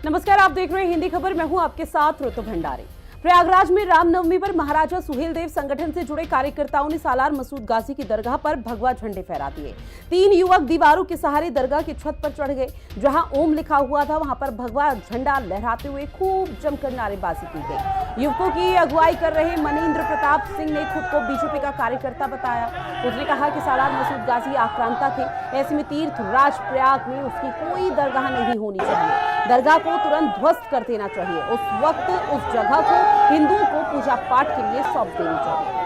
नमस्कार, आप देख रहे हैं हिंदी खबर। मैं हूं आपके साथ ऋतु भंडारी। प्रयागराज में रामनवमी पर महाराजा सुहेलदेव संगठन से जुड़े कार्यकर्ताओं ने सालार मसूद गाजी की दरगाह पर भगवा झंडे फहरा दिए। 3 युवक दीवारों के सहारे दरगाह की छत पर चढ़ गए। जहां ओम लिखा हुआ था वहां पर भगवा झंडा लहराते हुए खूब जमकर नारेबाजी की गई। युवकों की अगुवाई कर रहे मनेंद्र प्रताप सिंह ने खुद को बीजेपी का कार्यकर्ता बताया। उसने कहा कि सालार मसूद गाजी आक्रांता थे, ऐसे में तीर्थराज प्रयाग में उसकी कोई दरगाह नहीं होनी चाहिए। दरगाह को तुरंत ध्वस्त कर देना चाहिए। उस वक्त उस जगह को हिंदुओं को पूजा पाठ के लिए सौंप देनी चाहिए।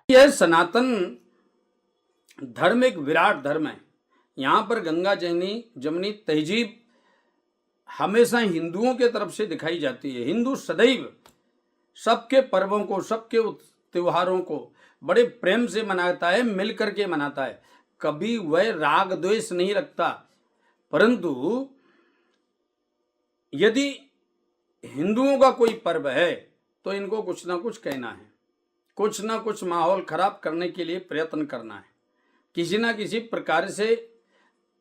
यह सनातन धर्म एक विराट धर्म है। यहाँ पर गंगा जमुनी तहजीब हमेशा हिंदुओं के तरफ से दिखाई जाती है। हिंदू सदैव सबके पर्वों को, सबके त्योहारों को बड़े प्रेम से मनाता है, मिल करके मनाता है। कभी वह राग द्वेष नहीं रखता। परंतु यदि हिंदुओं का कोई पर्व है तो इनको कुछ ना कुछ कहना है, कुछ ना कुछ माहौल खराब करने के लिए प्रयत्न करना है। किसी ना किसी प्रकार से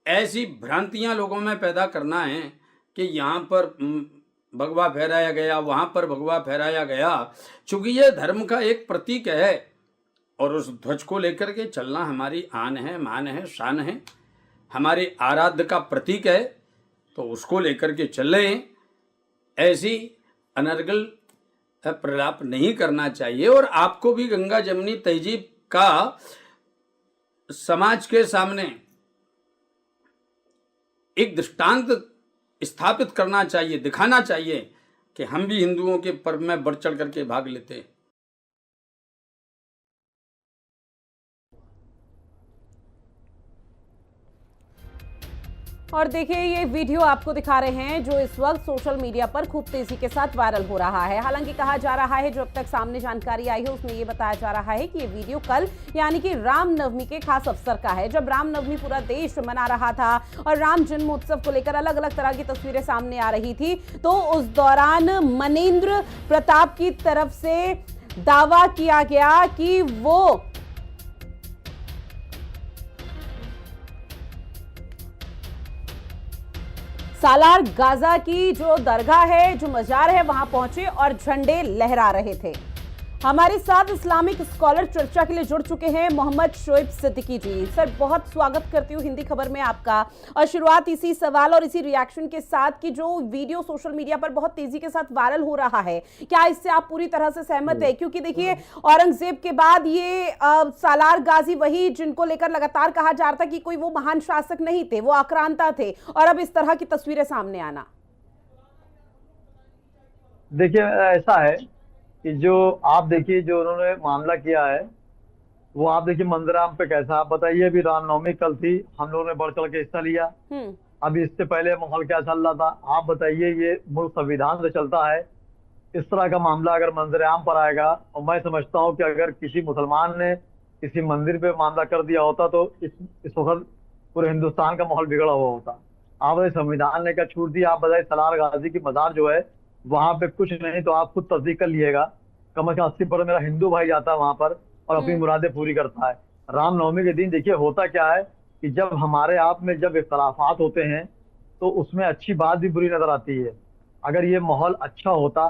ऐसी भ्रांतियां लोगों में पैदा करना है कि यहाँ पर भगवा फहराया गया, वहाँ पर भगवा फहराया गया। चूंकि यह धर्म का एक प्रतीक है और उस ध्वज को लेकर के चलना हमारी आन है, मान है, शान है, हमारे आराध्य का प्रतीक है, तो उसको लेकर के चले। ऐसी अनर्गल प्रलाप नहीं करना चाहिए। और आपको भी गंगा जमुनी तहजीब का समाज के सामने एक दृष्टांत स्थापित करना चाहिए, दिखाना चाहिए कि हम भी हिंदुओं के पर्व में बढ़ चढ़ करके भाग लेते हैं। और देखिए, ये वीडियो आपको दिखा रहे हैं जो इस वक्त सोशल मीडिया पर खूब तेजी के साथ वायरल हो रहा है। हालांकि कहा जा रहा है, जो अब तक सामने जानकारी आई है उसमें ये बताया जा रहा है कि ये वीडियो कल यानी कि रामनवमी के खास अवसर का है, जब रामनवमी पूरा देश मना रहा था और राम जन्मोत्सव को लेकर अलग अलग तरह की तस्वीरें सामने आ रही थी। तो उस दौरान मनेंद्र प्रताप की तरफ से दावा किया गया कि वो सालार गाजा की जो दरगाह है, जो मजार है, वहां पहुंचे और झंडे लहरा रहे थे। हमारे साथ इस्लामिक स्कॉलर चर्चा के लिए जुड़ चुके हैं मोहम्मद शोएब सिद्दीकी जी। सर, बहुत स्वागत करती हूँ हिंदी खबर में आपका। और शुरुआत इसी सवाल और इसी रिएक्शन के साथ कि जो वीडियो सोशल मीडिया पर बहुत तेजी के साथ वायरल हो रहा है, क्या इससे आप पूरी तरह से सहमत है? क्योंकि देखिए, औरंगजेब के बाद ये सालार गाजी वही जिनको लेकर लगातार कहा जा रहा था कि कोई वो महान शासक नहीं थे, वो आक्रांता थे, और अब इस तरह की तस्वीरें सामने आना। देखिए, ऐसा है कि जो आप देखिए, जो उन्होंने मामला किया है वो आप देखिए मंदिराम पे कैसा। आप बताइए, अभी रामनवमी कल थी, हम लोगों ने बढ़ चढ़ के हिस्सा लिया। अभी इससे पहले माहौल क्या चल रहा था आप बताइए। ये मुल्क संविधान से चलता है। इस तरह का मामला अगर मंदिराम पर आएगा, और मैं समझता हूँ कि अगर किसी मुसलमान ने किसी मंदिर पे मामला कर दिया होता तो इस वक्त पूरे हिंदुस्तान का माहौल बिगड़ा हुआ होता। आप संविधान ने क्या छूट दी। आप बताइए, सालार गाजी की मजार जो है वहां पे कुछ नहीं तो आप खुद तस्दीक कर लीजिएगा, कम से कम 80% मेरा हिंदू भाई जाता है वहां पर और अपनी मुरादें पूरी करता है। रामनवमी के दिन देखिए होता क्या है कि जब हमारे आप में जब इख्तलाफात होते हैं तो उसमें अच्छी बात भी बुरी नजर आती है। अगर ये माहौल अच्छा होता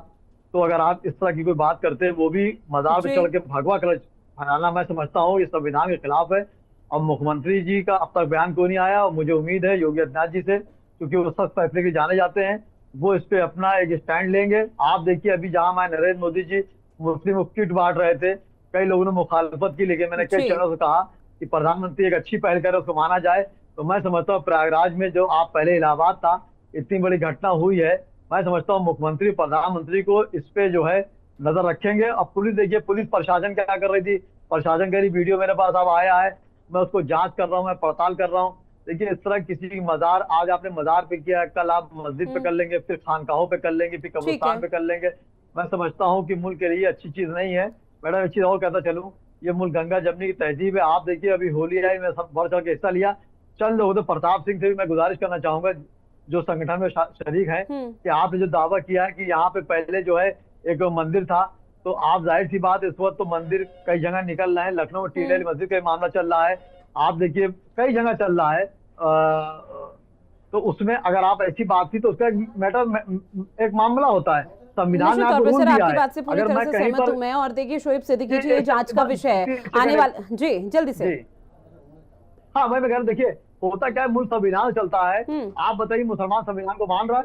तो अगर आप इस तरह की कोई बात करते, वो भी मजार पे चढ़ के भगवा कलश फहराना, मैं समझता हूँ ये संविधान के खिलाफ है। और मुख्यमंत्री जी का अब तक बयान क्यों नहीं आया? और मुझे उम्मीद है योगी आदित्यनाथ जी से, क्योंकि वो सख्त फैसले के जाने जाते हैं, वो इस पे अपना एक स्टैंड लेंगे। आप देखिए, अभी जहां मैं नरेंद्र मोदी जी मुस्लिम किट बांट रहे थे, कई लोगों ने मुखालफत की, लेकिन मैंने कई चैनलों से कहा कि प्रधानमंत्री एक अच्छी पहल करे, उसको माना जाए। तो मैं समझता हूँ प्रयागराज में जो आप पहले इलाहाबाद था, इतनी बड़ी घटना हुई है, मैं समझता हूँ मुख्यमंत्री प्रधानमंत्री को इस पे जो है नजर रखेंगे। अब पुलिस देखिए, पुलिस प्रशासन क्या कर रही थी, प्रशासन कह रही वीडियो मेरे पास अब आया है, मैं उसको जांच कर रहा हूँ, मैं पड़ताल कर रहा हूँ। देखिए इस तरह किसी की मजार, आज आपने मजार पे किया, कल आप मस्जिद पे कर लेंगे, फिर खानकाहों पे कर लेंगे, फिर ठीक है। कब्रिस्तान पे कर लेंगे। मैं समझता हूँ कि मुल्क के लिए अच्छी चीज नहीं है। मैडम एक चीज और कहता चलूँ, ये मुल्क गंगा जमनी की तहजीब है। आप देखिए अभी होली आई, मैं सब बढ़ चढ़ के हिस्सा लिया। चंद लोगों, तो प्रताप सिंह से भी मैं गुजारिश करना चाहूंगा जो संगठन में शरीक है, कि आपने जो दावा किया है कि यहाँ पे पहले जो है एक मंदिर था, तो आप जाहिर सी बात, इस वक्त तो मंदिर कई जगह निकल रहे हैं। लखनऊ में टीले वाली मस्जिद का मामला चल रहा है, आप देखिए कई जगह चल रहा है। तो उसमें अगर आप ऐसी बात थी तो उसका मैटर, एक मामला होता है, संविधान ने निश्चित तौर आपको पर रूल सर दिया आपकी है। बात से पूरी अगर तरह मैं से कहीं सहमत पर हूं मैं। और देखिए शोएब सिद्दीकी जी, जी, ये जांच का विषय है आने वाला। जी जल्दी से। जी हाँ, मैं कह रहा हूं, देखिए होता क्या है, मुल्क संविधान चलता है। हम्म। आप बताइए, मुसलमान संविधान को मान रहा है,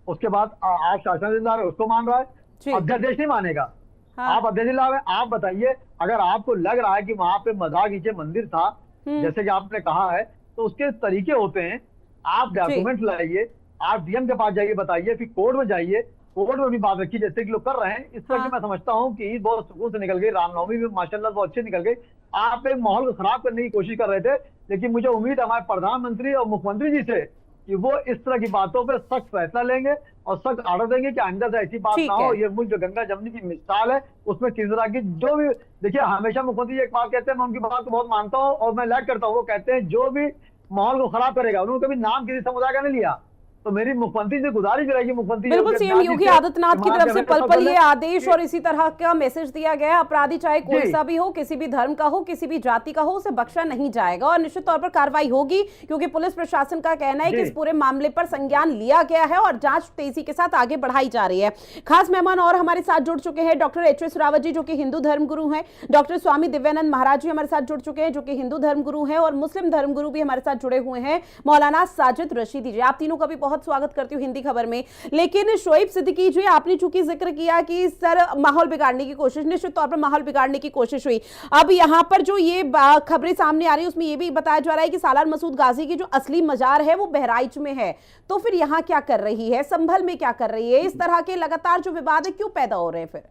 उसके बाद आप शासनदार है उसको मान रहा है, जी। अध्यादेश नहीं मानेगा। हाँ। आप अध्यादेश ला रहे हैं। आप बताइए, अगर आपको लग रहा है कि वहां पे मजार के नीचे मंदिर था, जैसे कि आपने कहा है, तो उसके तरीके होते हैं। आप जी। डॉक्यूमेंट लाइए, आप डीएम के पास जाइए, बताइए, फिर कोर्ट में जाइए, कोर्ट में भी बात रखिए, जैसे कि लोग कर रहे हैं। इस तरह हाँ। की मैं समझता हूँ कि ईद बहुत सुकून से निकल गई, रामनवमी भी माशाल्लाह बहुत अच्छी निकल गई। आप एक माहौल को खराब करने की कोशिश कर रहे थे, लेकिन मुझे उम्मीद है हमारे प्रधानमंत्री और मुख्यमंत्री जी से कि वो इस तरह की बातों पर सख्त फैसला लेंगे और सख्त ऑर्डर देंगे कि आइंदा से ऐसी बात ना ठीक हो। है। ये मुल्क जो गंगा जमनी की मिसाल है, उसमें किस तरह की जो भी, देखिए हमेशा मुख्यमंत्री जी एक बात कहते हैं, मैं उनकी बात को बहुत मानता हूँ और मैं लाइक करता हूँ। वो कहते हैं जो भी माहौल को खराब करेगा, उन्होंने कभी नाम किसी समुदाय का नहीं लिया। तो मेरी मुख्यमंत्री से गुजारिश रहेगी, मुख्यमंत्री बिल्कुल सीएम योगी आदित्यनाथ की तरफ से पल पल ये आदेश और इसी तरह का मैसेज दिया गया है, अपराधी चाहे कोई सा भी हो, किसी भी धर्म का हो, किसी भी जाति का हो, उसे बख्शा नहीं जाएगा और निश्चित तौर पर कार्रवाई होगी, क्योंकि पुलिस प्रशासन का कहना है कि इस पूरे मामले पर संज्ञान लिया गया है और जांच तेजी के साथ आगे बढ़ाई जा रही है। खास मेहमान और हमारे साथ जुड़ चुके हैं डॉक्टर एच.एस. रावत जी, जो कि हिंदू धर्मगुरु हैं, डॉक्टर स्वामी दिव्यानंद महाराज जी हमारे साथ जुड़ चुके हैं, जो कि हिंदू धर्मगुरु हैं, और मुस्लिम धर्मगुरु भी हमारे साथ जुड़े हुए हैं, मौलाना साजिद रशीदी जी। आप तीनों का भी बहुत स्वागत करती हूँ हिंदी खबर में। लेकिन शोएब सिद्दीकी जी, आपने चूंकि जिक्र किया कि सर माहौल बिगाड़ने की कोशिश, निश्चित तौर पर माहौल बिगाड़ने की कोशिश हुई। अब यहां पर जो ये खबरें सामने आ रही है उसमें ये भी बताया जा रहा है कि सालार मसूद गाजी की जो असली मजार है वो बहराइच में है, तो फिर यहां क्या कर रही है, संभल में क्या कर रही है? इस तरह के लगातार जो विवाद है क्यों पैदा हो रहे हैं फिर?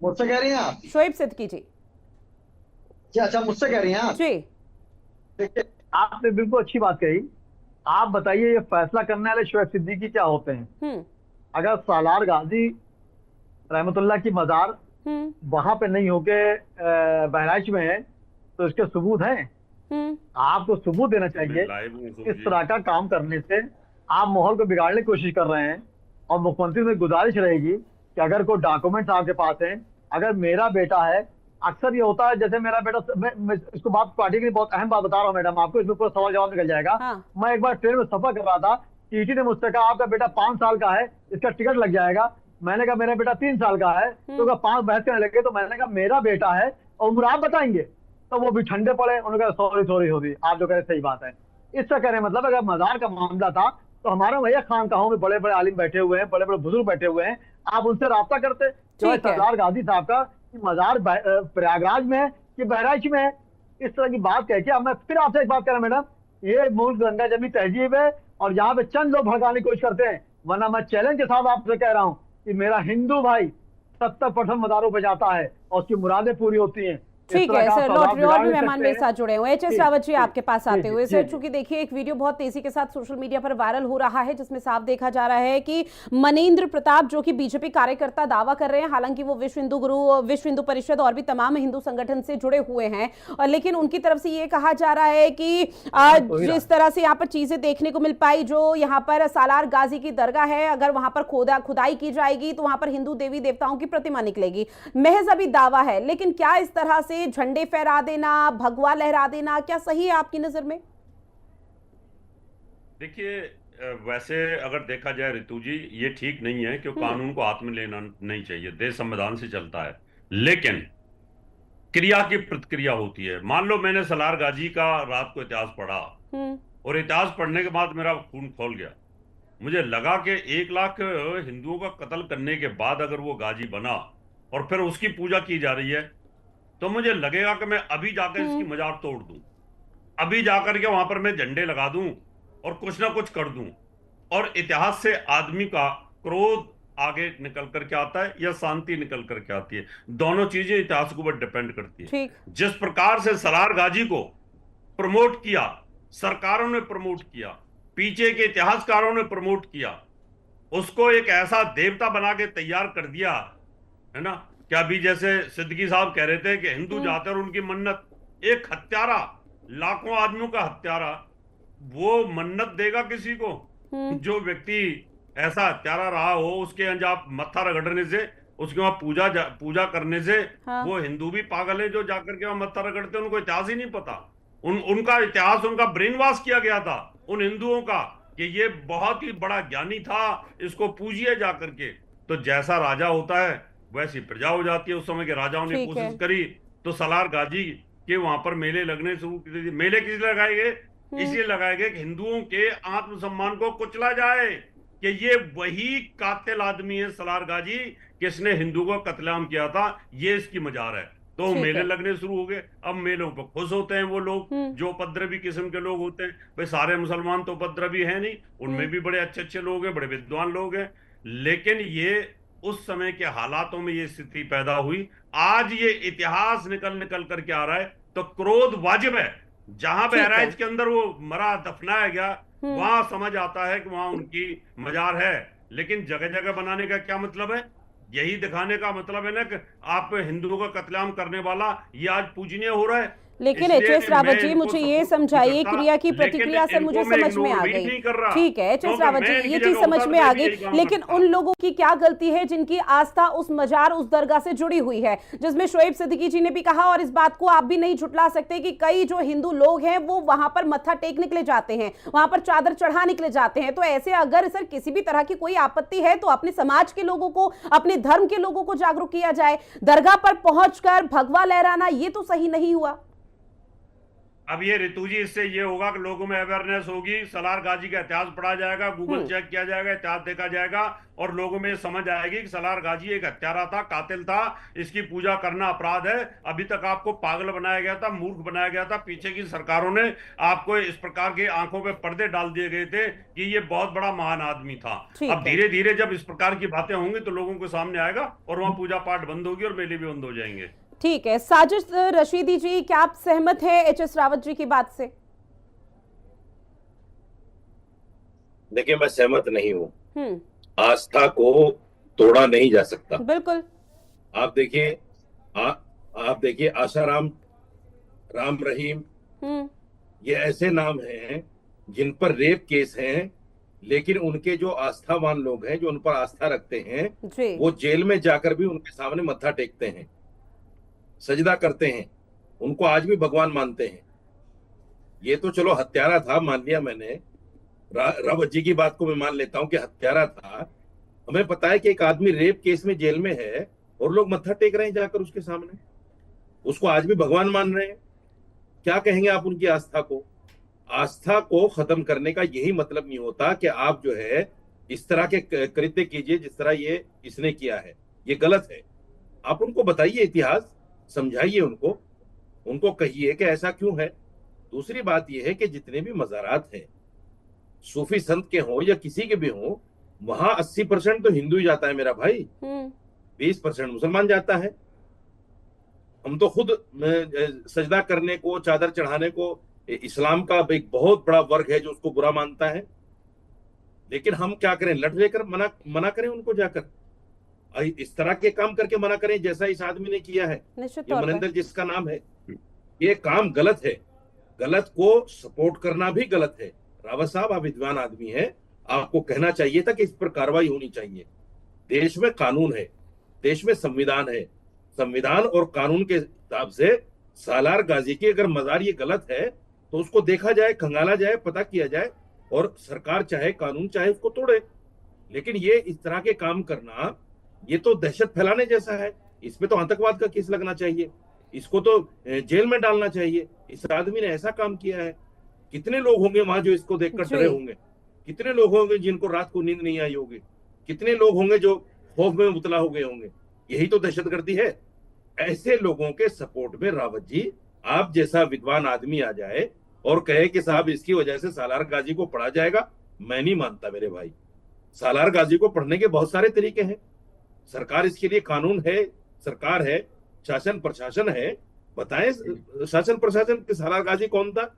मुझसे कह रही हैं आप? शोएब सिद्दीकी जी। अच्छा, मुझसे कह रही हैं आप? जी। देखिए, आपने बिल्कुल अच्छी बात कही। आप बताइए, ये फैसला करने वाले शोएब सिद्दीकी क्या होते हैं? अगर सालार गाजी रहमतुल्लाह की मजार वहां पे नहीं होके बहराइच में है, तो इसके सबूत हैं। आपको सबूत देना चाहिए। इस तरह का काम करने से आप माहौल को बिगाड़ने की कोशिश कर रहे हैं। और मुख्यमंत्री से गुजारिश रहेगी कि अगर कोई डॉक्यूमेंट्स आपके पास हैं, अगर मेरा बेटा है, अक्सर ये होता है, जैसे मेरा बेटा, मैं इसको बात पार्टी की बहुत अहम बात बता रहा हूँ मैडम आपको, इसमें पूरा सवाल जवाब निकल जाएगा। हाँ। मैं एक बार ट्रेन में सफर कर रहा था, टीटी ने मुझसे कहा आपका बेटा 5 साल का है, इसका टिकट लग जाएगा। मैंने कहा मेरा बेटा 3 साल का है, तो 5 बहस करने लगे। तो मैंने कहा मेरा बेटा है और उम्र आप बताएंगे, तो वो भी ठंडे पड़े। उन्होंने कहा सॉरी सॉरी सॉरी, आप जो कह रहे सही बात है। इससे कह रहे मतलब अगर मजार का मामला था तो हमारे भैया खानकाहों में बड़े बड़े आलिम बैठे हुए हैं, बड़े बड़े बुजुर्ग बैठे हुए हैं, आप उनसे राब्ता करते। जो है सरदार गाजी साहब का मजार प्रयागराज में है कि बहराइच में है, इस तरह की बात कह के अब मैं फिर आपसे एक बात कह रहा हूं मैडम, ये मुल्क गंगा जमनी तहजीब है और यहाँ पे चंद लोग भड़काने की कोशिश करते हैं। वरना मैं चैलेंज के साथ आपसे कह रहा हूँ कि मेरा हिंदू भाई 70% मदारों पे जाता है और उसकी मुरादें पूरी होती हैं। ठीक है सर, लौट रहे और भी मेहमान मेरे साथ जुड़े हुए हैं। एच.एस. रावत जी, आपके पास आते हुए सर, चूंकि देखिए एक वीडियो बहुत तेजी के साथ सोशल मीडिया पर वायरल हो रहा है, जिसमें साफ देखा जा रहा है कि मनेंद्र प्रताप, जो कि बीजेपी कार्यकर्ता, दावा कर रहे हैं, हालांकि वो विश्व हिंदू गुरु, विश्व हिंदू परिषद और भी तमाम हिंदू संगठन से जुड़े हुए हैं, और लेकिन उनकी तरफ से ये कहा जा रहा है कि जिस तरह से यहाँ पर चीजें देखने को मिल पाई, जो यहाँ पर सालार गाजी की दरगाह है, अगर वहां पर खुदाई की जाएगी तो वहां पर हिंदू देवी देवताओं की प्रतिमा निकलेगी। महज अभी दावा है, लेकिन क्या इस तरह से झंडे फहरा देना, भगवा लहरा देना, क्या सही है आपकी नजर में? देखिए, वैसे अगर देखा जाए रितु जी, ये ठीक नहीं है, क्योंकि कानून को हाथ में लेना नहीं चाहिए, देश संविधान से चलता है, लेकिन क्रिया की प्रतिक्रिया होती है। मान लो मैंने सालार गाजी का रात को इतिहास पढ़ा और इतिहास पढ़ने के बाद मेरा खून खौल गया। मुझे लगा कि 1 लाख हिंदुओं का कत्ल करने के बाद अगर वो गाजी बना और फिर उसकी पूजा की जा रही है, तो मुझे लगेगा कि मैं अभी जाकर इसकी मजार तोड़ दूं, अभी जाकर के वहां पर मैं झंडे लगा दूं और कुछ ना कुछ कर दूं। और इतिहास से आदमी का क्रोध आगे निकल करके आता है या शांति निकल करके आती है। दोनों चीजें इतिहास के ऊपर डिपेंड करती है। ठीक। जिस प्रकार से सलार गाजी को प्रमोट किया, सरकारों ने प्रमोट किया, पीछे के इतिहासकारों ने प्रमोट किया, उसको एक ऐसा देवता बना के तैयार कर दिया है ना। क्या अभी जैसे सिद्दीकी साहब कह रहे थे कि हिंदू जाते और उनकी मन्नत, एक हत्यारा, लाखों आदमियों का हत्यारा, वो मन्नत देगा किसी को? जो व्यक्ति ऐसा हत्यारा रहा हो, उसके अंजाम मत्था रगड़ने से, उसके वहां पूजा करने से, हाँ। वो हिंदू भी पागल है जो जाकर के वहां मत्था रगड़ते हैं। उनको इतिहास ही नहीं पता। उनका इतिहास, उनका ब्रेन वॉश किया गया था उन हिंदुओं का कि ये बहुत ही बड़ा ज्ञानी था, इसको पूजिए जाकर के। तो जैसा राजा होता है वैसी प्रजा हो जाती है। उस समय के राजाओं ने कोशिश करी तो सलार गाजी के वहां पर मेले लगने शुरू कर दिए। मेले किस लिए लगाए गए? इसलिए लगाए गए कि हिंदुओं के आत्मसम्मान को कुचला जाए, कि ये वही कातिल आदमी है सलार गाजी, किसने हिंदू को कत्लेआम किया था, ये इसकी मजार है। तो मेले लगने शुरू हो गए। अब मेलों पर खुश होते हैं वो लोग जो उपद्रवी किस्म के लोग होते हैं। भाई सारे मुसलमान तो उपद्रवी है नहीं, उनमें भी बड़े अच्छे अच्छे लोग हैं, बड़े विद्वान लोग हैं। लेकिन ये उस समय के हालातों में ये स्थिति पैदा हुई। आज ये इतिहास निकल करके आ रहा है, तो क्रोध वाजिब है। जहां बहराइच के अंदर वो मरा दफनाया गया, वहां समझ आता है कि वहां उनकी मजार है। लेकिन जगह जगह बनाने का क्या मतलब है? यही दिखाने का मतलब है ना कि आप हिंदुओं का कत्लेआम करने वाला ये आज पूजनीय हो रहा है। लेकिन एच.एस. रावत जी, मुझे ये समझाइए, क्रिया की प्रतिक्रिया से मुझे समझ में आ गई। ठीक है एच.एस. रावत जी, ये चीज समझ में आ गई, लेकिन उन लोगों की क्या गलती है जिनकी आस्था उस मजार, उस दरगाह से जुड़ी हुई है, जिसमें शोएब सिद्दीकी जी ने भी कहा, और इस बात को आप भी नहीं झुटला सकते कि कई जो हिंदू लोग हैं वो वहां पर मत्था टेक निकले जाते हैं, वहां पर चादर चढ़ा निकले जाते हैं। तो ऐसे अगर सर किसी भी तरह की कोई आपत्ति है तो अपने समाज के लोगों को, अपने धर्म के लोगों को जागरूक किया जाए। दरगाह पर पहुंचकर भगवा लहराना ये तो सही नहीं हुआ। अब ये ऋतु जी, इससे ये होगा कि लोगों में अवेयरनेस होगी, सलार गाजी का इतिहास पढ़ा जाएगा, गूगल चेक किया जाएगा, इतिहास देखा जाएगा, और लोगों में समझ आएगी कि सलार गाजी एक हत्यारा था, कातिल था, इसकी पूजा करना अपराध है। अभी तक आपको पागल बनाया गया था, मूर्ख बनाया गया था, पीछे की सरकारों ने आपको इस प्रकार के आंखों पे पर्दे डाल दिए गए थे कि ये बहुत बड़ा महान आदमी था। अब धीरे धीरे जब इस प्रकार की बातें होंगी तो लोगों के सामने आएगा और वहां पूजा पाठ बंद होगी और मेले भी बंद हो जाएंगे। ठीक है, साजिद रशीदी जी, क्या आप सहमत हैं एच.एस. रावत जी की बात से? देखिए, मैं सहमत नहीं हूँ। आस्था को तोड़ा नहीं जा सकता। बिल्कुल। आप देखिए आशाराम, राम रहीम, ये ऐसे नाम हैं जिन पर रेप केस हैं, लेकिन उनके जो आस्थावान लोग हैं, जो उन पर आस्था रखते हैं, वो जेल में जाकर भी उनके सामने मत्था टेकते हैं, सजदा करते हैं, उनको आज भी भगवान मानते हैं। ये तो चलो हत्यारा था, मान लिया मैंने, रावत जी की बात को मैं मान लेता हूं कि हत्यारा था। हमें पता है कि एक आदमी रेप केस में जेल में है और लोग मत्था टेक रहे हैं जाकर उसके सामने, उसको आज भी भगवान मान रहे हैं। क्या कहेंगे आप उनकी आस्था को? आस्था को खत्म करने का यही मतलब नहीं होता कि आप जो है इस तरह के कृत्य कीजिए जिस तरह ये इसने किया है, ये गलत है। आप उनको बताइए, इतिहास समझाइए, उनको कहिए कि ऐसा क्यों है। दूसरी बात यह है कि जितने भी मज़ारात हैं, सूफी संत के हों या किसी के भी हों, वहां 80% तो हिंदू ही जाता है मेरा भाई, 20% मुसलमान जाता है। हम तो खुद सजदा करने को, चादर चढ़ाने को, इस्लाम का एक बहुत बड़ा वर्ग है जो उसको बुरा मानता है, लेकिन हम क्या करें? लट लेकर मना करें उनको, जाकर इस तरह के काम करके मना करें जैसा इस आदमी ने किया है, ये मनिंदर जिसका नाम है। ये काम गलत है, गलत को सपोर्ट करना भी गलत है। रावत साहब, आप विद्वान आदमी हैं, आपको कहना चाहिए था कि इस पर कार्रवाई होनी चाहिए। देश में कानून है, देश में संविधान है, संविधान और कानून के हिसाब से सालार गाजी की अगर मजार ये गलत है तो उसको देखा जाए, खंगाला जाए, पता किया जाए, और सरकार चाहे, कानून चाहे, उसको तोड़े। लेकिन ये इस तरह के काम करना, ये तो दहशत फैलाने जैसा है। इसमें तो आतंकवाद का केस लगना चाहिए, इसको तो जेल में डालना चाहिए। इस आदमी ने ऐसा काम किया है। कितने लोग होंगे वहां जो इसको देखकर डरे होंगे? कितने लोग होंगे जिनको रात को नींद नहीं आई होगी? कितने लोग होंगे जो खौफ में मुबतला हो गए होंगे? यही तो दहशतगर्दी है। ऐसे लोगों के सपोर्ट में रावत जी, आप जैसा विद्वान आदमी आ जाए और कहे कि साहब इसकी वजह से सालार गाजी को पढ़ा जाएगा, मैं नहीं मानता मेरे भाई। सालार गाजी को पढ़ने के बहुत सारे तरीके हैं। सरकार इसके लिए कानून है, सरकार है, शासन प्रशासन है। बताएं शासन प्रशासन के सालार गाजी कौन था?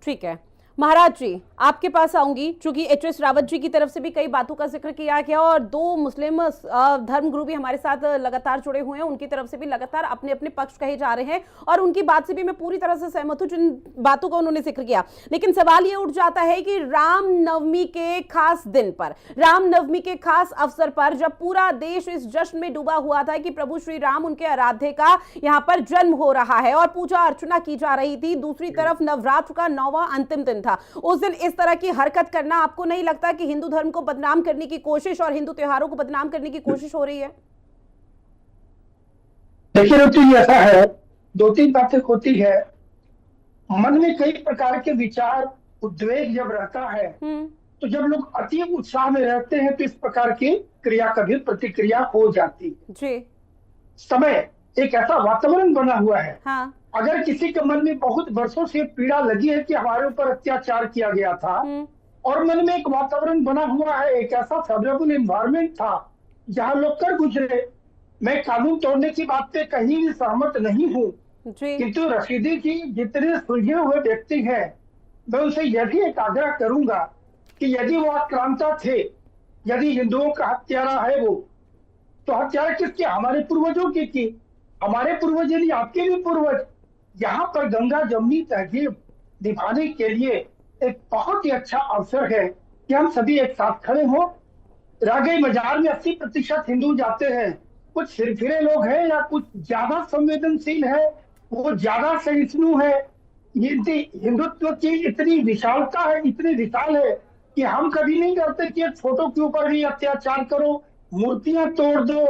ठीक है महाराज जी, आपके पास आऊंगी, चूंकि एच.एस. रावत जी की तरफ से भी कई बातों का जिक्र किया गया और दो मुस्लिम धर्मगुरु भी हमारे साथ लगातार जुड़े हुए हैं, उनकी तरफ से भी लगातार अपने अपने पक्ष कहे जा रहे हैं और उनकी बात से भी मैं पूरी तरह से सहमत हूं जिन बातों का उन्होंने जिक्र किया। लेकिन सवाल ये उठ जाता है कि रामनवमी के खास दिन पर, रामनवमी के खास अवसर पर, जब पूरा देश इस जश्न में डूबा हुआ था कि प्रभु श्री राम, उनके आराध्य का यहाँ पर जन्म हो रहा है और पूजा अर्चना की जा रही थी, दूसरी तरफ नवरात्र का 9वां अंतिम दिन था, उस दिन इस तरह की हरकत करना आपको नहीं लगता कि हिंदू धर्म को बदनाम करने की कोशिश और हिंदू त्योहारों को बदनाम करने की कोशिश हो रही है? देखिए रुचि, ऐसा है, दो तीन बातें होती है। मन में कई प्रकार के विचार, उद्वेग जब रहता है तो जब लोग अति उत्साह में रहते हैं तो इस प्रकार की क्रिया कभी प्रतिक्रिया हो जाती है जी। समय एक ऐसा वातावरण बना हुआ है। हाँ। अगर किसी के मन में बहुत वर्षों से पीड़ा लगी है कि हमारे ऊपर अत्याचार किया गया था और मन में एक वातावरण बना हुआ है, एक ऐसा फेवरेबल एनवायरमेंट था जहां लोग कर गुजरे। मैं कानून तोड़ने की बात पे कहीं भी सहमत नहीं हूँ, किंतु रशीदी जी जितने सुलझे हुए व्यक्ति हैं, मैं उनसे यह भी एक आग्रह करूंगा कि यदि वो आक्रांता थे, यदि हिंदुओं का हत्यारा है वो, तो हत्यारा किसके? हमारे पूर्वजों की। हमारे पूर्वज यानी आपके भी पूर्वज। यहाँ पर गंगा जमुनी तहजीब निभाने के लिए एक बहुत ही अच्छा अवसर है कि हम सभी एक साथ खड़े हों। रागे मजार में 80% हिंदू जाते हैं, कुछ सिरफिरे लोग हैं या कुछ ज्यादा संवेदनशील है, वो ज्यादा सहिष्णु है। हिंदुत्व की इतनी विशालता है, इतनी विशाल है कि हम कभी नहीं करते कि एक फोटो के ऊपर भी अत्याचार करो, मूर्तियां तोड़ दो,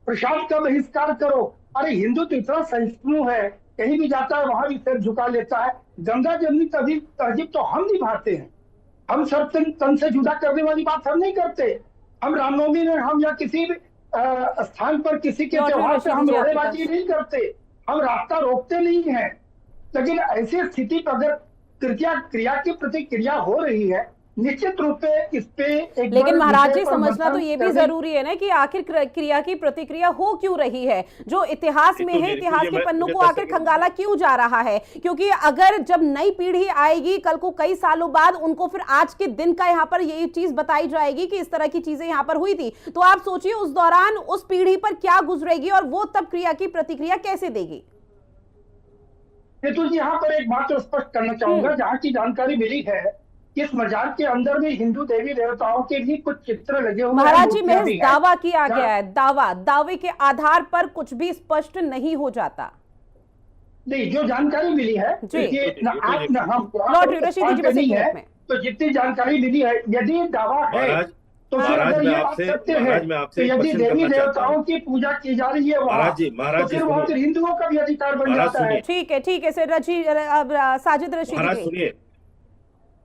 प्रसाद का बहिष्कार करो। अरे हिंदू तो इतना सहिष्णु है, कहीं भी जाता है वहां भी सिर झुका लेता है। गंगा जमुनी तहजीब तो हम निभाते हैं, हम सब तन से जुदा करने वाली बात हम नहीं करते। हम रामनवमी में हम या किसी भी स्थान पर किसी के त्योहार पे हम रोड़ेबाजी नहीं करते, हम रास्ता रोकते नहीं है। लेकिन ऐसी स्थिति पर अगर क्रिया की प्रतिक्रिया हो रही है, निश्चित रूप से इस पे एक, लेकिन महाराज जी समझना तो ये भी जरूरी है ना कि आखिर क्रिया की प्रतिक्रिया हो क्यों रही है, जो इतिहास में है, इतिहास के पन्नों को आखिर खंगाला क्यों जा रहा है? क्योंकि अगर जब नई पीढ़ी आएगी कल को कई सालों बाद, उनको फिर आज के दिन का यहाँ पर यही चीज बताई जाएगी कि इस तरह की चीजें यहाँ पर हुई थी, तो आप सोचिए उस दौरान उस पीढ़ी पर क्या गुजरेगी और वो तब क्रिया की प्रतिक्रिया कैसे देगी? तो यहाँ पर एक बात स्पष्ट करना चाहूंगा, जहाँ की जानकारी मिली है इस मजार के अंदर में हिंदू देवी देवताओं के भी कुछ चित्र लगे हुए हैं। महाराज जी, महज दावा किया गया है, दावे के आधार पर कुछ भी स्पष्ट नहीं हो जाता। नहीं, जो जानकारी मिली है जी, है तो जितनी जानकारी मिली है, यदि दावा है तो फिर अगर ये बात सत्य है तो यदि देवी देवताओं की पूजा की जा रही है वहाँ, तो फिर वहाँ फिर हिंदुओं का भी अधिकार बन जाता है। ठीक है सर, साजिद रशीदी, सुनिए,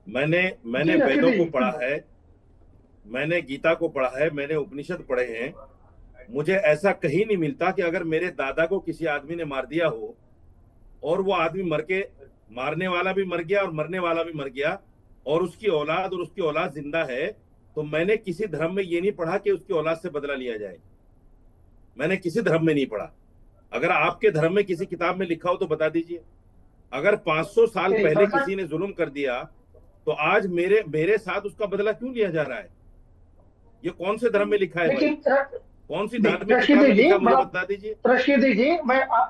मैंने वेदों को पढ़ा है, मैंने गीता को पढ़ा है, मैंने उपनिषद पढ़े हैं। मुझे ऐसा कहीं नहीं मिलता कि अगर मेरे दादा को किसी आदमी ने मार दिया हो और वो आदमी मारने वाला भी मर गया और मरने वाला भी मर गया और उसकी औलाद जिंदा है, तो मैंने किसी धर्म में ये नहीं पढ़ा कि उसकी औलाद से बदला लिया जाए। मैंने किसी धर्म में नहीं पढ़ा। अगर आपके धर्म में किसी किताब में लिखा हो तो बता दीजिए। अगर 500 साल पहले किसी ने जुल्म कर दिया तो आज मेरे साथ उसका बदला क्यों लिया जा रहा है? ये कौन से धर्म में लिखा है? कौन सी धार्मिक किताब में लिखा, मुझे बता दीजिए।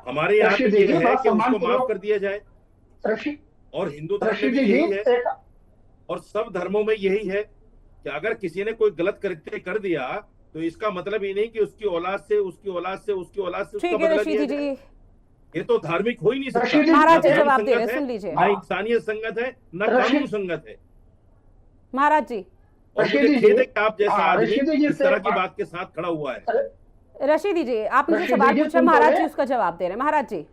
हमारे यहाँ पे ये है कि उसको माफ कर दिया जाए, और हिंदू धर्म में भी यही है और सब धर्मों में यही है कि अगर किसी ने कोई गलत कृत्य कर दिया तो इसका मतलब ये नहीं कि उसकी औलाद से उसका बदला लिया जाए। ये तो धार्मिक हो ही नहीं सकता। महाराज जी जवाब दे रहे हैं, सुन लीजिए। ना इंसानियत संगत है, ना कानून संगत है। महाराज जी, और मुझे खेद है कि आप जैसा आदमी इस तरह की बात के साथ खड़ा हुआ है। रशीदी जी, आपने जो सवाल पूछा महाराज जी उसका जवाब दे रहे हैं। महाराज जी,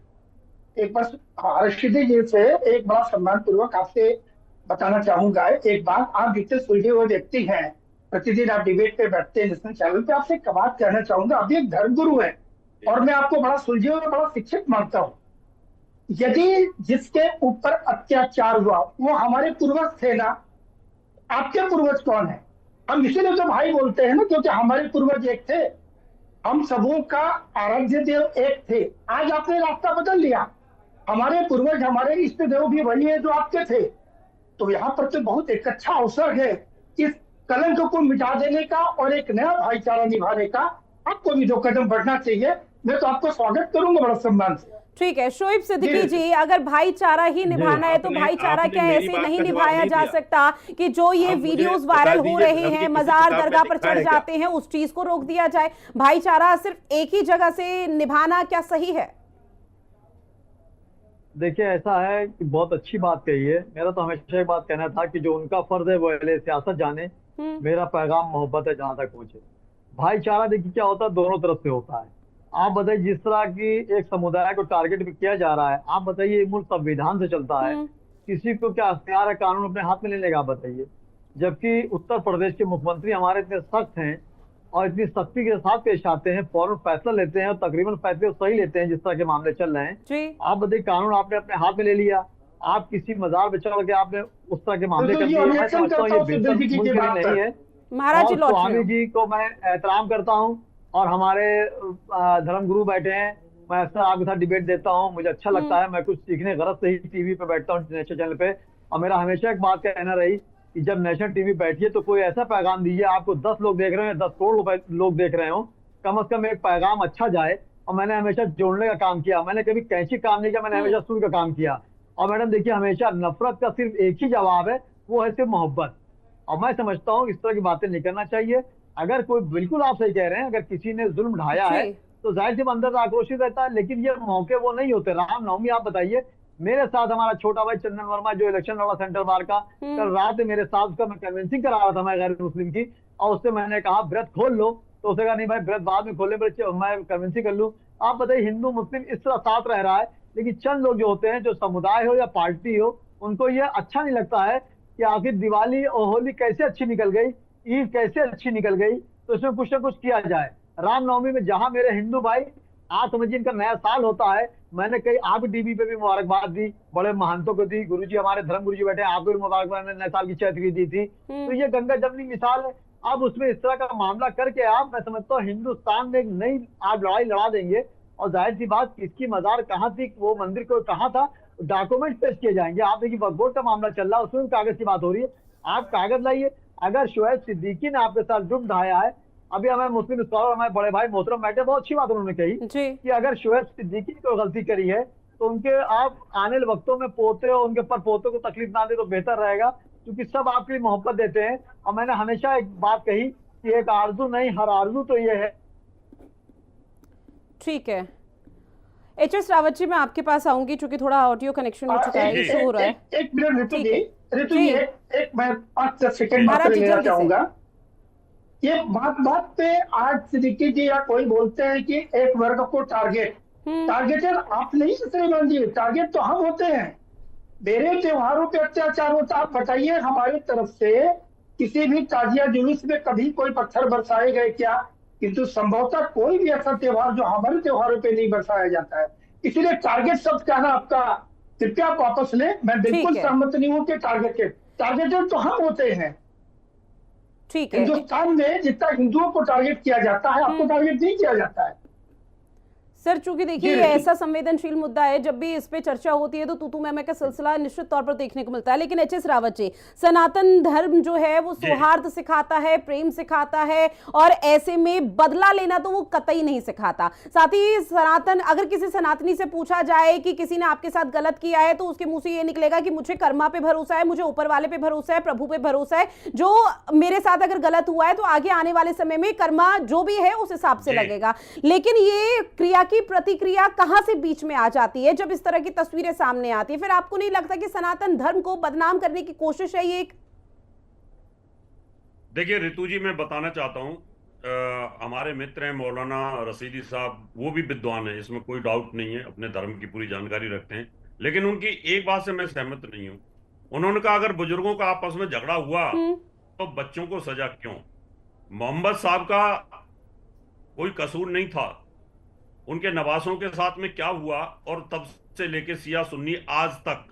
एक बस रशीदी जी से एक बड़ा सम्मान पूर्वक आपसे बताना चाहूंगा एक बात। आप जितने सुलझे हुए व्यक्ति हैं, प्रतिदिन आप डिबेट पे बैठते हैं नेशनल चैनल पे, आपसे एक बात कहना चाहूंगा। अभी एक धर्मगुरु है और मैं आपको बड़ा सुलझे हुए, बड़ा शिक्षित मानता हूँ, यदि जिसके ऊपर अत्याचार हुआ वो हमारे पूर्वज थे ना, आपके पूर्वज कौन है? हम इसीलिए तो भाई बोलते हैं ना, क्योंकि हमारे पूर्वज एक थे, हम सबों का आराध्य देव एक थे। आज आपने रास्ता बदल लिया, हमारे पूर्वज हमारे इष्ट देव भी वही है जो आपके थे। तो यहाँ पर तो बहुत एक अच्छा अवसर है इस कलंक को मिटा देने का और एक नया भाईचारा निभाने का। आपको भी 2 कदम बढ़ना चाहिए, मैं तो आपको स्वागत करूंगा बड़ा सम्मान से। ठीक है शोएब सिद्दीकी जी, अगर भाईचारा ही निभाना है तो भाईचारा क्या ऐसे नहीं निभाया जा सकता कि जो ये वीडियोस वायरल हो रहे हैं, मजार दरगाह पर चढ़ जाते हैं, उस चीज को रोक दिया जाए? भाईचारा सिर्फ एक ही जगह से निभाना क्या सही है? देखिए ऐसा है कि बहुत अच्छी बात कही है। मेरा तो हमेशा एक बात कहना था कि जो उनका फर्ज है वो अहले सियासत जाने, मेरा पैगाम मोहब्बत है जहां तक पहुंचे। भाईचारा देखिए क्या होता है, दोनों तरफ से होता है। आप बताइए जिस तरह की एक समुदाय को टारगेट भी किया जा रहा है, आप बताइए ये मुल्क संविधान से चलता है, किसी को क्या अख्तियार है कानून अपने हाथ में लेने का? बताइए। जबकि उत्तर प्रदेश के मुख्यमंत्री हमारे इतने सख्त हैं और इतनी सख्ती के साथ पेश आते हैं, फौरन फैसला लेते हैं और तकरीबन फैसले सही लेते हैं जिस तरह के मामले चल रहे हैं। आप बताइए कानून आपने अपने हाथ में ले लिया, आप किसी मजार पे चढ़ के आपने उस तरह के मामले कर दिए। मैं समझता हूँ ये बिल्कुल मुल्क के लिए नहीं है। महाराज जी स्वामी जी को मैं एहतराम करता हूँ और हमारे धर्मगुरु बैठे हैं, मैं अक्सर आपके साथ डिबेट देता हूँ, मुझे अच्छा लगता है। मैं कुछ सीखने गरज से ही टीवी पे बैठता हूँ, नेशनल चैनल पे। और मेरा हमेशा एक बात कहना रही कि जब नेशनल टीवी बैठिए तो कोई ऐसा पैगाम दीजिए, आपको 10 लोग देख रहे हैं, 10 करोड़ लोग देख रहे हो, कम से कम एक पैगाम अच्छा जाए। और मैंने हमेशा जोड़ने का काम किया, मैंने कभी कैंची काम नहीं किया, मैंने हमेशा सुर का काम किया। और मैडम देखिए हमेशा नफरत का सिर्फ एक ही जवाब है, वो है सिर्फ मोहब्बत। और मैं समझता हूँ इस तरह की बातें नहीं करना चाहिए। अगर कोई, बिल्कुल आप सही कह रहे हैं, अगर किसी ने जुल्म ढाया है तो जाहिर सी अंदर आक्रोशित रहता है, लेकिन ये मौके वो नहीं होते। रामनवमी आप बताइए, मेरे साथ हमारा छोटा भाई चंदन वर्मा जो इलेक्शन लड़ा सेंट्रल बार का, कल रात मेरे साथ उसका मैं कन्विंसिंग करा रहा था, मैं गैर मुस्लिम की, और उससे मैंने कहा व्रत खोल लो, तो उसने कहा नहीं भाई व्रत बाद में खोले, मैं कन्विंसिंग कर लूँ। आप बताइए हिंदू मुस्लिम इस तरह साथ रह रहा है, लेकिन चंद लोग जो होते हैं, जो समुदाय हो या पार्टी हो, उनको ये अच्छा नहीं लगता है कि आखिर दिवाली और होली कैसे अच्छी निकल गई, ईद कैसे अच्छी निकल गई, तो इसमें कुछ ना कुछ किया जाए। रामनवमी में जहां मेरे हिंदू भाई, आप समझिए इनका नया साल होता है, मैंने कई आप टीवी पे भी मुबारकबाद दी, बड़े महंतों को दी, गुरुजी हमारे धर्म गुरुजी बैठे हैं, आपको भी मुबारकबाद, मैंने नए साल की चैत्री दी थी। तो ये गंगा जमनी मिसाल है। अब उसमें इस तरह का मामला करके आप, मैं समझता हूँ हिंदुस्तान में एक नई आप लड़ाई लड़ा देंगे। और जाहिर सी बात, किसकी मजार कहाँ थी, वो मंदिर को कहाँ था, डॉक्यूमेंट पेश किए जाएंगे। आप देखिए वक्फ बोर्ड का मामला चल रहा है, उसमें भी कागज की बात हो रही है, आप कागज लाइए। अगर शोएब सिद्दीकी ने आपके साथ जुर्म ढाया है, अभी हमें मुस्लिम स्कॉलर हमारे बड़े भाई मोहतरम बैठे, बहुत अच्छी बात उन्होंने कही कि अगर शोएब सिद्दीकी को गलती करी है तो उनके आप आने वाले वक्तों में पोते और उनके पर पोतों को तकलीफ ना दे तो बेहतर रहेगा, क्योंकि सब आपके लिए मोहब्बत देते हैं। और मैंने हमेशा एक बात कही कि एक आरजू नहीं, हर आरजू तो ये है। ठीक है एच.एस. रावत जी, मैं आपके पास आऊंगी क्योंकि थोड़ा ऑडियो कनेक्शन हो चुका है, इशू हो रहा है। एक मिनट ऋतु जी, एक मैं 5-10 सेकंड बात लेना चाहूंगा। ये बात पे आज सिद्दीकी जी या कोई बोलते हैं कि एक वर्ग को टारगेटेड आप नहीं श्रीमान जी, टारगेट तो हम होते हैं। मेरे त्योहारों पे अत्याचार होता, आप बताइए हमारी तरफ से किसी भी ताजिया जुलूस में कभी कोई पत्थर बरसाए गए क्या? किंतु संभवतः कोई भी ऐसा त्योहार जो हमारे त्योहारों पे नहीं बरसाया जाता है। इसलिए टारगेट शब्द कहना आपका कृपया आप वापस ले, मैं बिल्कुल सहमत नहीं हूँ कि टारगेटेड तो हम होते हैं। ठीक है, हिंदुस्तान में जितना हिंदुओं को टारगेट किया जाता है, आपको टारगेट नहीं किया जाता है। सर चूंकि देखिए ये ऐसा संवेदनशील मुद्दा है, जब भी इस पे चर्चा होती है तो तू मैं का सिलसिला निश्चित तौर पर देखने को मिलता है। लेकिन एच.एस. रावत जी, सनातन धर्म जो है वो सौहार्द सिखाता है, प्रेम सिखाता है, और ऐसे में बदला लेना तो वो कतई नहीं सिखाता। साथ ही सनातन, अगर किसी सनातनी से पूछा जाए कि किसी ने आपके साथ गलत किया है, तो उसके मुंह से ये निकलेगा कि मुझे कर्मा पे भरोसा है, मुझे ऊपर वाले पे भरोसा है, प्रभु पे भरोसा है, जो मेरे साथ अगर गलत हुआ है तो आगे आने वाले समय में कर्मा जो भी है उस हिसाब से लगेगा। लेकिन ये क्रिया की प्रतिक्रिया कहां से बीच में आ जाती है जब इस तरह की तस्वीरें सामने आती है? फिर आपको नहीं लगता कि सनातन धर्म को बदनाम करने की कोशिश है ये एक? देखिए ऋतु जी, मैं बताना चाहता हूं, हमारे मित्र हैं मौलाना रशीदी साहब, वो भी विद्वान है, इसमें कोई डाउट नहीं है, अपने धर्म की पूरी जानकारी रखते हैं। लेकिन उनकी एक बात से मैं सहमत नहीं हूं। उन्होंने कहा अगर बुजुर्गों का आपस में झगड़ा हुआ तो बच्चों को सजा क्यों? मोहम्मद साहब का कोई कसूर नहीं था, उनके नवासों के साथ में क्या हुआ और तब से लेकर शिया सुन्नी आज तक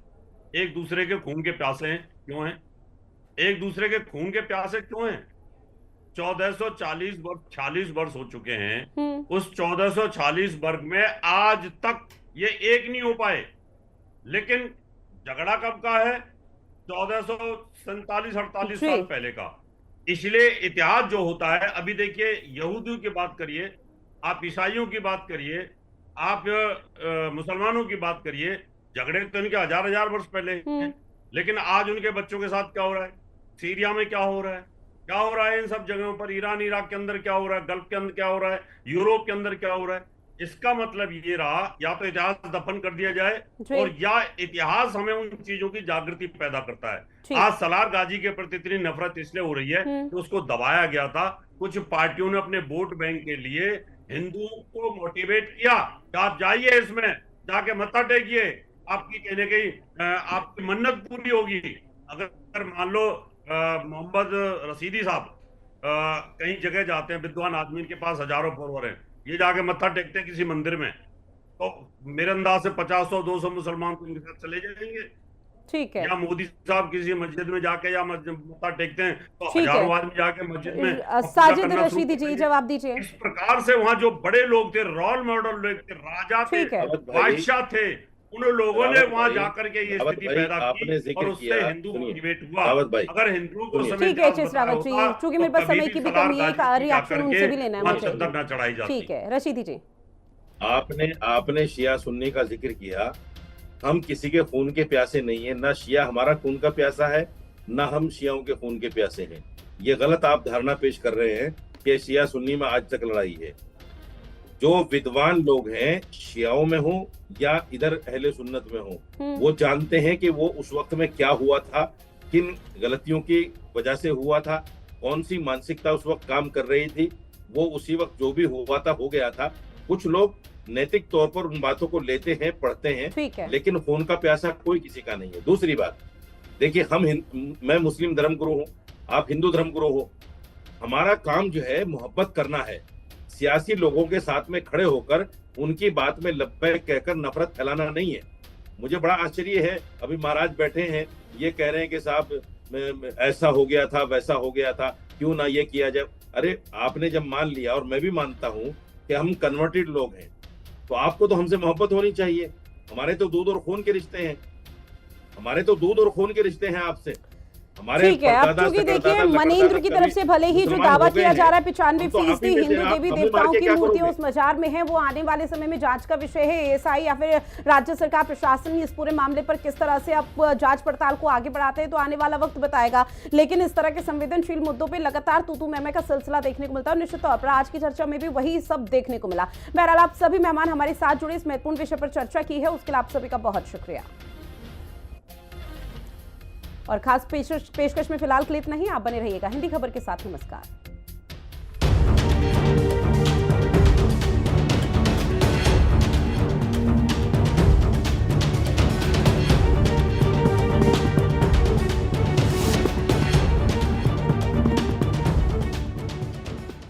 एक दूसरे के खून के प्यासे हैं। क्यों हैं? एक दूसरे के खून के प्यासे क्यों हैं? 1440 वर्ष हो चुके हैं। उस 1440 वर्ग में आज तक ये एक नहीं हो पाए। लेकिन झगड़ा कब का है? 1447-48 साल पहले का। इसलिए इतिहास जो होता है, अभी देखिए यहूदियों की बात करिए, आप ईसाइयों की बात करिए, आप मुसलमानों की बात करिए, झगड़े तो इनके हजार वर्ष पहले हैं। लेकिन आज उनके बच्चों के साथ क्या हो रहा है? सीरिया में क्या हो रहा है? क्या हो रहा है इन सब जगहों पर? ईरान इराक के अंदर क्या हो रहा है? गल्फ के अंदर क्या हो रहा है? यूरोप के अंदर क्या हो रहा है? इसका मतलब ये रहा, या तो इतिहास दफन कर दिया जाए और या इतिहास हमें उन चीजों की जागृति पैदा करता है। आज सलार गाजी के प्रति इतनी नफरत इसलिए हो रही है कि उसको दबाया गया था। कुछ पार्टियों ने अपने वोट बैंक के लिए हिंदुओं को मोटिवेट किया कि आप जाइए, इसमें जाके मत्था टेकिए, आपकी कहने की आपकी मन्नत पूरी होगी। अगर मान लो मोहम्मद रशीदी साहब कहीं जगह जाते हैं, विद्वान आदमी, के पास हजारों फॉलोअर हैं, ये जाके मत्था टेकते हैं किसी मंदिर में, तो मेरे अंदाज से 50-100-200 मुसलमान तो उनके साथ चले जाएंगे। ठीक है। या मोदी साहब किसी मस्जिद में जाके या मत्था टेकते हैं तो हजारों आदमी जाके मस्जिद में। साजिद रशीदी जी जवाब दीजिए। इस प्रकार से वहां जो बड़े लोग थे, रोल मॉडल लोग थे, राजा थे, बादशाह थे, उन लोगों ने वहां जाकर के ये स्थिति पैदा की और उससे हिंदू मोटिवेट हुआ। अगर हिंदुओं को ठीक है चेस रावत जी, चूंकि मेरे पास समय की भी कमी है, एक रिएक्शन उनसे भी लेना है मुझे। चद्दर न चढ़ाई जाती। ठीक है रशीदी जी। आपने शिया सुन्नी का जिक्र किया। हम किसी के खून के प्यासे नहीं है, ना शिया हमारा खून का प्यासा है, ना हम शियाओं के खून के प्यासे हैं। ये गलत आप धारणा पेश कर रहे हैं कि शिया सुन्नी में आज तक लड़ाई है। जो विद्वान लोग हैं, शियाओं में हो या इधर अहले सुन्नत में हो, वो जानते हैं कि वो उस वक्त में क्या हुआ था, किन गलतियों की वजह से हुआ था, कौन सी मानसिकता उस वक्त काम कर रही थी। वो उसी वक्त जो भी हुआ था हो गया था। कुछ लोग नैतिक तौर पर उन बातों को लेते हैं, पढ़ते हैं, लेकिन खून का प्यासा कोई किसी का नहीं है। दूसरी बात देखिए, मैं मुस्लिम धर्मगुरु हूँ, आप हिंदू धर्मगुरु हो। हमारा काम जो है मोहब्बत करना है, सियासी लोगों के साथ में खड़े होकर उनकी बात में लब्बैक कहकर नफरत फैलाना नहीं है। मुझे बड़ा आश्चर्य है, अभी महाराज बैठे हैं, ये कह रहे हैं कि साहब ऐसा हो गया था, वैसा हो गया था, क्यों ना ये किया जाए। अरे आपने जब मान लिया, और मैं भी मानता हूँ कि हम कन्वर्टेड लोग हैं, तो आपको तो हमसे मोहब्बत होनी चाहिए। हमारे तो दूध और खून के रिश्ते हैं, हमारे तो दूध और खून के रिश्ते हैं आपसे। ठीक है। अब क्योंकि देखिए मनेंद्र की तरफ से भले ही जो दावा किया जा रहा है 95% हिंदू देवी देवताओं की मूर्तियां उस मजार में है, वो आने वाले समय में जांच का विषय है। एएसआई या फिर राज्य सरकार प्रशासन इस पूरे मामले पर किस तरह से आप जांच पड़ताल को आगे बढ़ाते हैं तो आने वाला वक्त बताएगा। लेकिन इस तरह के संवेदनशील मुद्दों पर लगातार तू मैं का सिलसिला देखने को मिलता है। निश्चित तौर पर आज की चर्चा में भी वही सब देखने को मिला। बहरहाल आप सभी मेहमान हमारे साथ जुड़े, इस महत्वपूर्ण विषय पर चर्चा की है, उसके लिए आप सभी का बहुत शुक्रिया। और खास पेशकश में फिलहाल के लिए इतना ही। आप बने रहिएगा हिंदी खबर के साथ। नमस्कार।